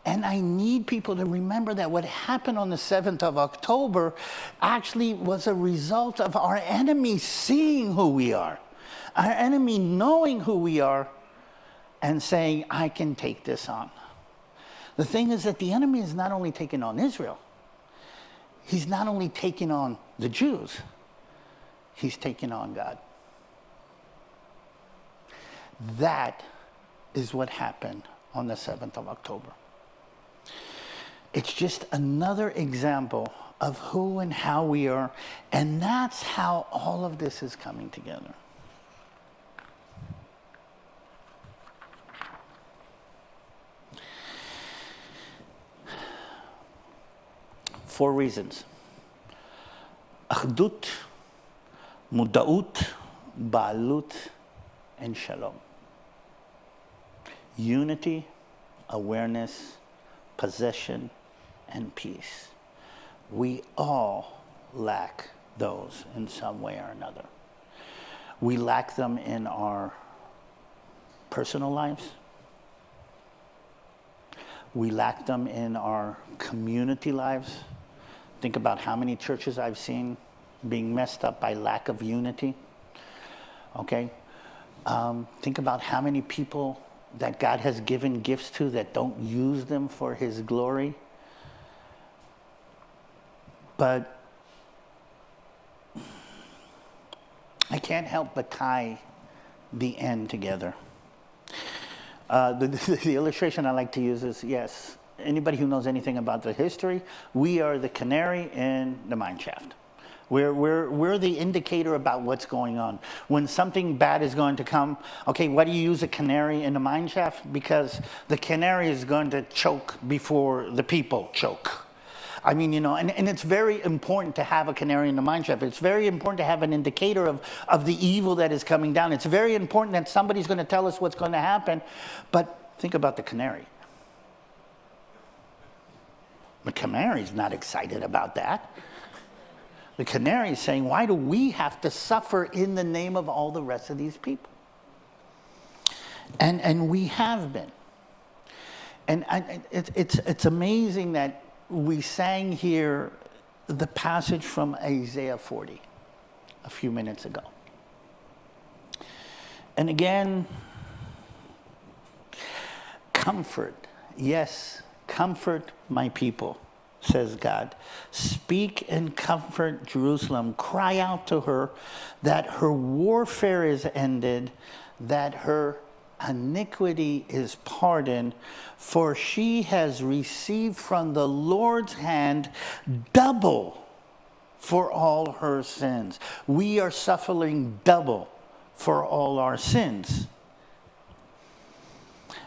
And I need people to remember that what happened on the 7th of October actually was a result of our enemy seeing who we are. Our enemy knowing who we are and saying, I can take this on. The thing is that the enemy is not only taking on Israel. He's not only taking on the Jews. He's taking on God. That is what happened on the 7th of October. It's just another example of who and how we are, and that's how all of this is coming together. Four reasons. Achdut, Muda'ut, Ba'alut, and Shalom. Unity, awareness, possession, and peace. We all lack those in some way or another. We lack them in our personal lives. We lack them in our community lives. Think about how many churches I've seen being messed up by lack of unity. Okay? Think about how many people that God has given gifts to that don't use them for his glory. But I can't help but tie the end together. The illustration I like to use is, yes, anybody who knows anything about the history, we are the canary in the mine shaft. We're the indicator about what's going on. When something bad is going to come, okay, why do you use a canary in the mine shaft? Because the canary is going to choke before the people choke. I mean, and it's very important to have a canary in the mine shaft. It's very important to have an indicator of the evil that is coming down. It's very important that somebody's going to tell us what's going to happen. But think about the canary. The canary's not excited about that. The canary is saying, why do we have to suffer in the name of all the rest of these people? And we have been. And it's amazing that we sang here the passage from Isaiah 40 a few minutes ago. And again, comfort, yes, comfort my people, says God. Speak and comfort Jerusalem. Cry out to her that her warfare is ended, that her iniquity is pardoned, for she has received from the Lord's hand double for all her sins. We are suffering double for all our sins.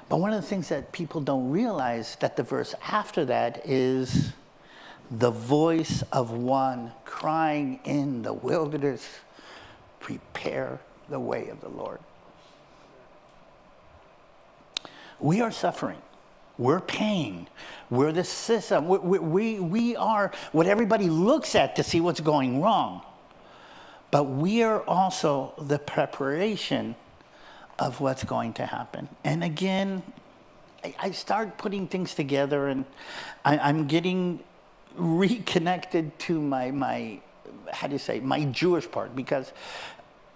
But one of the things that people don't realize, that the verse after that is the voice of one crying in the wilderness, prepare the way of the Lord. We are suffering. We're pain. We're the system. We are what everybody looks at to see what's going wrong. But we are also the preparation of what's going to happen. And again, I start putting things together, and I'm getting reconnected to my how do you say, my Jewish part, because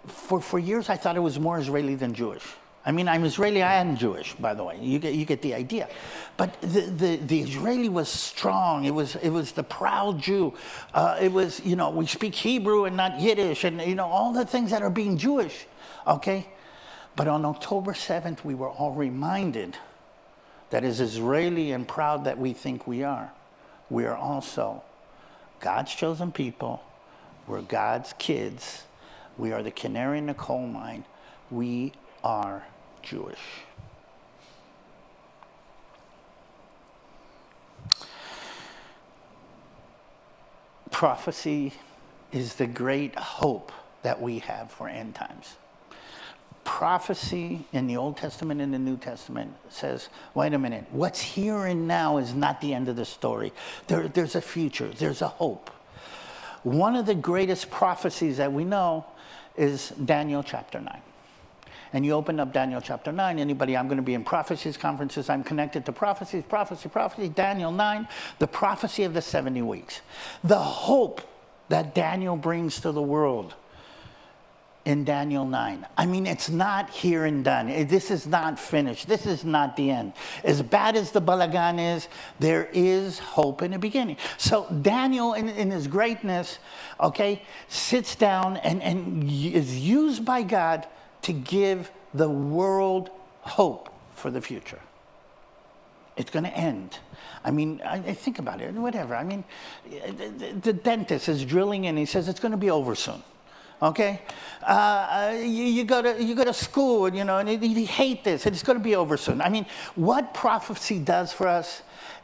for years I thought it was more Israeli than Jewish. I mean, I'm Israeli and Jewish, by the way. You get the idea. But the Israeli was strong. It was the proud Jew. It was, we speak Hebrew and not Yiddish, and all the things that are being Jewish. Okay, but on October 7th, we were all reminded that as Israeli and proud that we think we are also God's chosen people. We're God's kids. We are the canary in the coal mine. We are Jewish. Prophecy is the great hope that we have for end times. Prophecy in the Old Testament and the New Testament says, wait a minute, what's here and now is not the end of the story. There's a future, there's a hope. One of the greatest prophecies that we know is Daniel chapter 9. And you open up Daniel chapter 9, anybody, I'm going to be in prophecies conferences, I'm connected to prophecy, Daniel 9, the prophecy of the 70 weeks. The hope that Daniel brings to the world in Daniel 9. I mean, it's not here and done. This is not finished. This is not the end. As bad as the balagan is, there is hope in the beginning. So Daniel, in his greatness, sits down and is used by God to give the world hope for the future. It's going to end. I mean, I think about it, whatever. I mean, the dentist is drilling in. He says it's going to be over soon. Okay, you go to school, and you hate this. It's going to be over soon. I mean, what prophecy does for us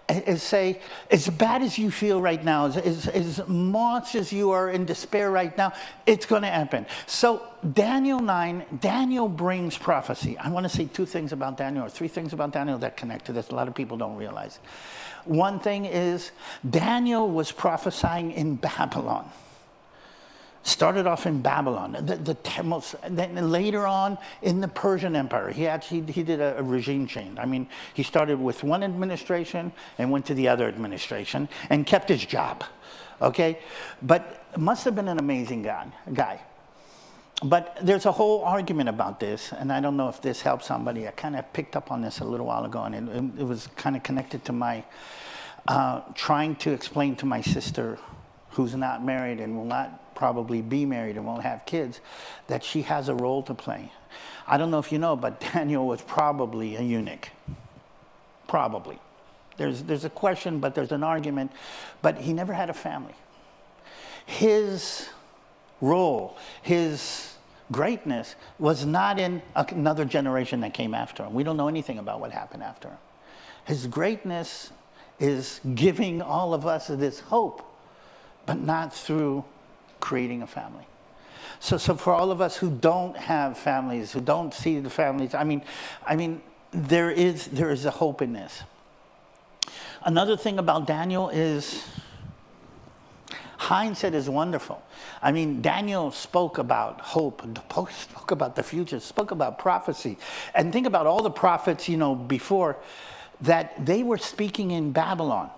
is say, as bad as you feel right now, as much as you are in despair right now, it's going to happen. So Daniel 9, Daniel brings prophecy. I want to say two things about Daniel, or three things about Daniel that connect to this. A lot of people don't realize. One thing is Daniel was prophesying in Babylon. Started off in Babylon, then later on in the Persian Empire. He did a regime change. I mean, he started with one administration and went to the other administration and kept his job, okay? But must have been an amazing guy. But there's a whole argument about this, and I don't know if this helps somebody. I kind of picked up on this a little while ago, and it was kind of connected to my trying to explain to my sister, who's not married and will not probably be married and won't have kids, that she has a role to play. I don't know if you know, but Daniel was probably a eunuch. Probably. There's a question, but there's an argument. But he never had a family. His role, his greatness was not in another generation that came after him. We don't know anything about what happened after him. His greatness is giving all of us this hope, but not through creating a family. So for all of us who don't have families, who don't see the families, I mean, there is a hope in this. Another thing about Daniel is hindsight is wonderful. I mean, Daniel spoke about hope, spoke about the future, spoke about prophecy. And think about all the prophets, before that, they were speaking in Babylon.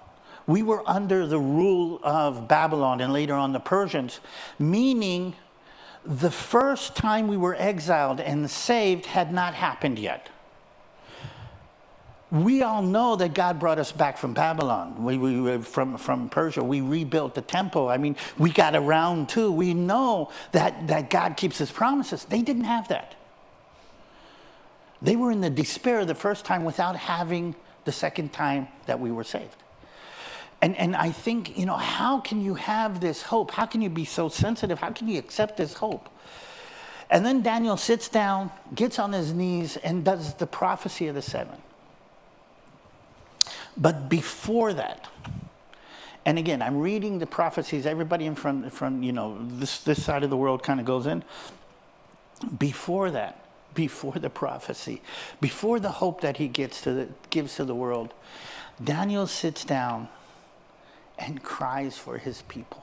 We were under the rule of Babylon and later on the Persians, meaning the first time we were exiled and saved had not happened yet. We all know that God brought us back from Babylon. We were from Persia. We rebuilt the temple. I mean, we got around too. We know that God keeps his promises. They didn't have that. They were in the despair the first time without having the second time that we were saved. And I think, how can you have this hope? How can you be so sensitive? How can you accept this hope? And then Daniel sits down, gets on his knees, and does the prophecy of the seven. But before that, and again, I'm reading the prophecies. Everybody from this side of the world kind of goes in. Before that, before the prophecy, before the hope that he gives to the world, Daniel sits down and cries for his people.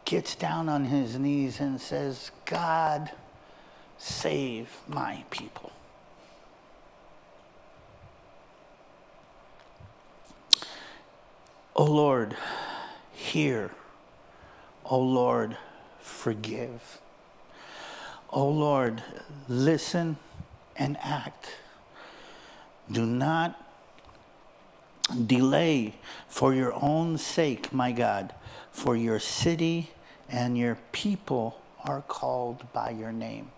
Gets down on his knees and says, God, save my people. O Lord, hear. O Lord, forgive. O Lord, listen and act. Do not delay for your own sake, my God, for your city and your people are called by your name.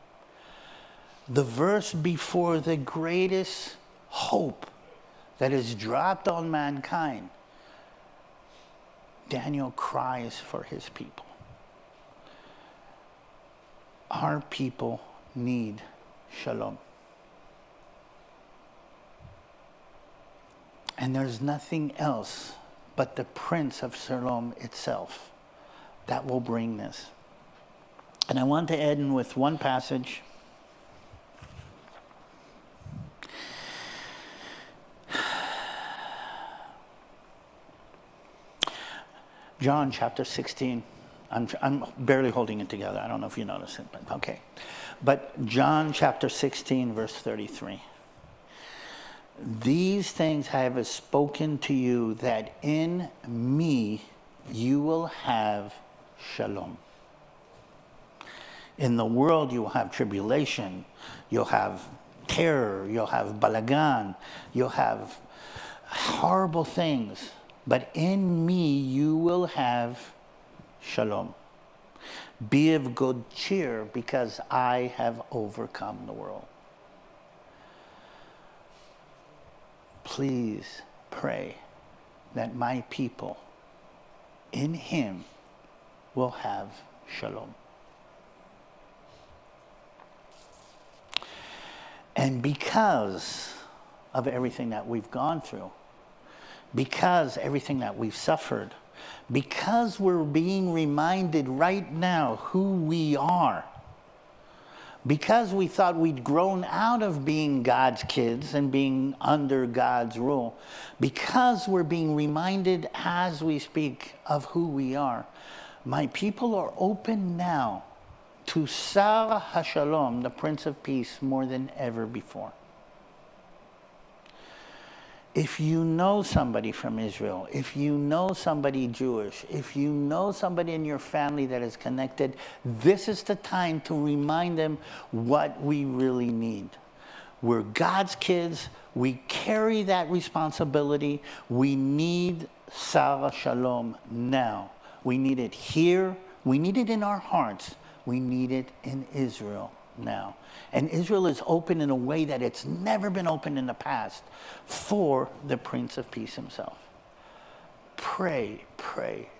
The verse before the greatest hope that is dropped on mankind, Daniel cries for his people. Our people need shalom. And there's nothing else but the Prince of Shalom itself that will bring this. And I want to end with one passage. John chapter 16. I'm barely holding it together. I don't know if you notice it, but okay. But John chapter 16, verse 33. These things I have spoken to you, that in me you will have shalom. In the world you will have tribulation, you'll have terror, you'll have balagan, you'll have horrible things. But in me you will have shalom. Be of good cheer, because I have overcome the world. Please pray that my people in him will have shalom. And because of everything that we've gone through, because everything that we've suffered, because we're being reminded right now who we are, because we thought we'd grown out of being God's kids and being under God's rule, because we're being reminded as we speak of who we are, my people are open now to Sar HaShalom, the Prince of Peace, more than ever before. If you know somebody from Israel, if you know somebody Jewish, if you know somebody in your family that is connected, this is the time to remind them what we really need. We're God's kids. We carry that responsibility. We need Sar Shalom now. We need it here. We need it in our hearts. We need it in Israel now. And Israel is open in a way that it's never been open in the past for the Prince of Peace himself. Pray,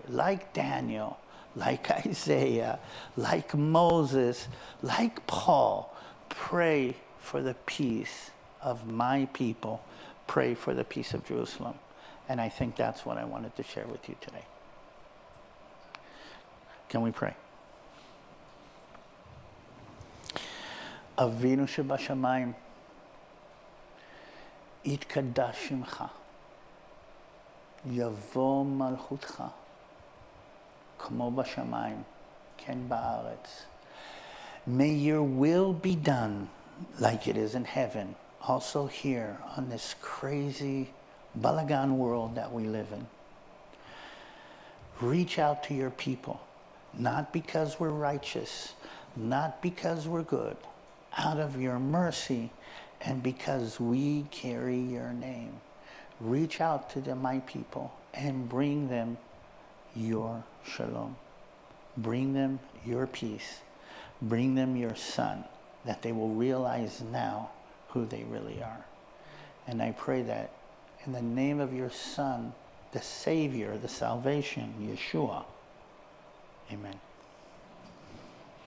like Daniel, like Isaiah, like Moses, like Paul. Pray for the peace of my people. Pray for the peace of Jerusalem. And I think that's what I wanted to share with you today. Can we pray? Avinu shebashamayim, יתקדש שמך, יבוא מלכותך, כמו בשמיים, כן בארץ. May your will be done like it is in heaven, also here on this crazy balagan world that we live in. Reach out to your people, not because we're righteous, not because we're good, out of your mercy and because we carry your name. Reach out to my people and bring them your shalom. Bring them your peace. Bring them your son, that they will realize now who they really are. And I pray that in the name of your son, the Savior, the salvation, Yeshua. Amen.